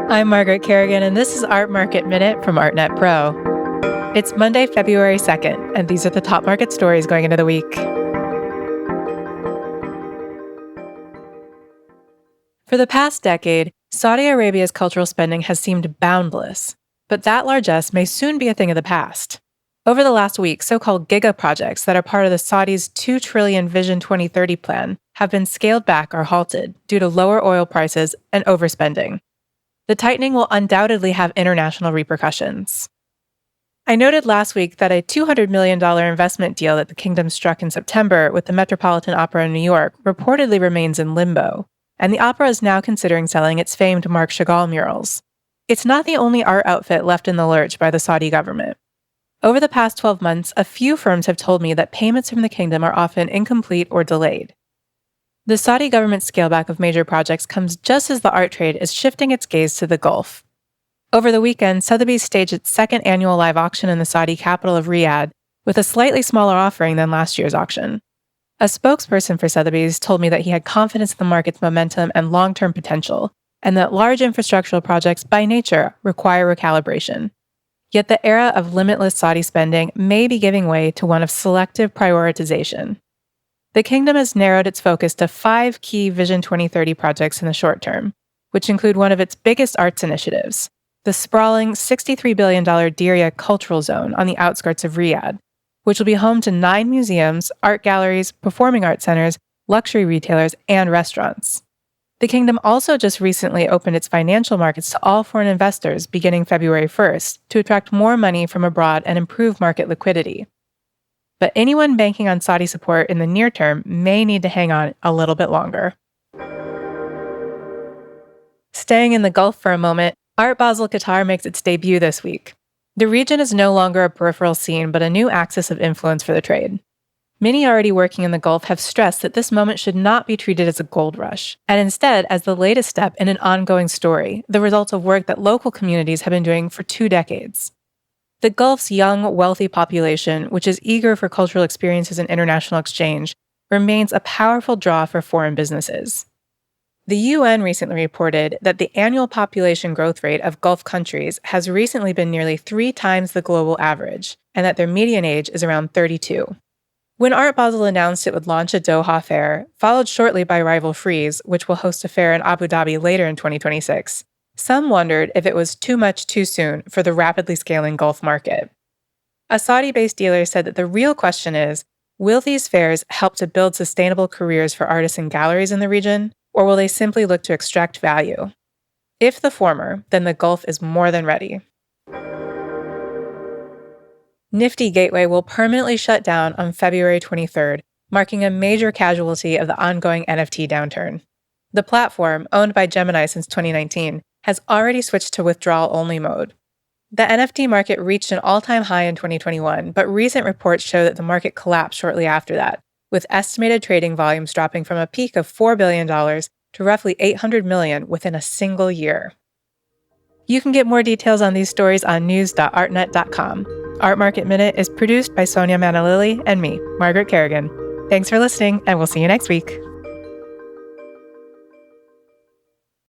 I'm Margaret Kerrigan, and this is Art Market Minute from ArtNet Pro. It's Monday, February 2nd, and these are the top market stories going into the week. For the past decade, Saudi Arabia's cultural spending has seemed boundless, but that largesse may soon be a thing of the past. Over the last week, so-called giga projects that are part of the Saudis' $2 trillion Vision 2030 plan have been scaled back or halted due to lower oil prices and overspending. The tightening will undoubtedly have international repercussions. I noted last week that a $200 million investment deal that the kingdom struck in September with the Metropolitan Opera in New York reportedly remains in limbo, and the opera is now considering selling its famed Marc Chagall murals. It's not the only art outfit left in the lurch by the Saudi government. Over the past 12 months, a few firms have told me that payments from the kingdom are often incomplete or delayed. The Saudi government's scaleback of major projects comes just as the art trade is shifting its gaze to the Gulf. Over the weekend, Sotheby's staged its second annual live auction in the Saudi capital of Riyadh, with a slightly smaller offering than last year's auction. A spokesperson for Sotheby's told me that he had confidence in the market's momentum and long-term potential, and that large infrastructural projects by nature require recalibration. Yet the era of limitless Saudi spending may be giving way to one of selective prioritization. The kingdom has narrowed its focus to 5 key Vision 2030 projects in the short term, which include one of its biggest arts initiatives, the sprawling $63 billion Diriyah Cultural Zone on the outskirts of Riyadh, which will be home to 9 museums, art galleries, performing arts centers, luxury retailers, and restaurants. The kingdom also just recently opened its financial markets to all foreign investors beginning February 1st to attract more money from abroad and improve market liquidity. But anyone banking on Saudi support in the near term may need to hang on a little bit longer. Staying in the Gulf for a moment, Art Basel Qatar makes its debut this week. The region is no longer a peripheral scene, but a new axis of influence for the trade. Many already working in the Gulf have stressed that this moment should not be treated as a gold rush, and instead as the latest step in an ongoing story, the result of work that local communities have been doing for 2 decades. The Gulf's young, wealthy population, which is eager for cultural experiences and international exchange, remains a powerful draw for foreign businesses. The UN recently reported that the annual population growth rate of Gulf countries has recently been nearly 3 times the global average, and that their median age is around 32. When Art Basel announced it would launch a Doha fair, followed shortly by rival Frieze, which will host a fair in Abu Dhabi later in 2026, some wondered if it was too much too soon for the rapidly scaling Gulf market. A Saudi-based dealer said that the real question is, will these fairs help to build sustainable careers for artists and galleries in the region, or will they simply look to extract value? If the former, then the Gulf is more than ready. Nifty Gateway will permanently shut down on February 23rd, marking a major casualty of the ongoing NFT downturn. The platform, owned by Gemini since 2019, has already switched to withdrawal-only mode. The NFT market reached an all-time high in 2021, but recent reports show that the market collapsed shortly after that, with estimated trading volumes dropping from a peak of $4 billion to roughly $800 million within a single year. You can get more details on these stories on news.artnet.com. Art Market Minute is produced by Sonia Manalili and me, Margaret Kerrigan. Thanks for listening, and we'll see you next week.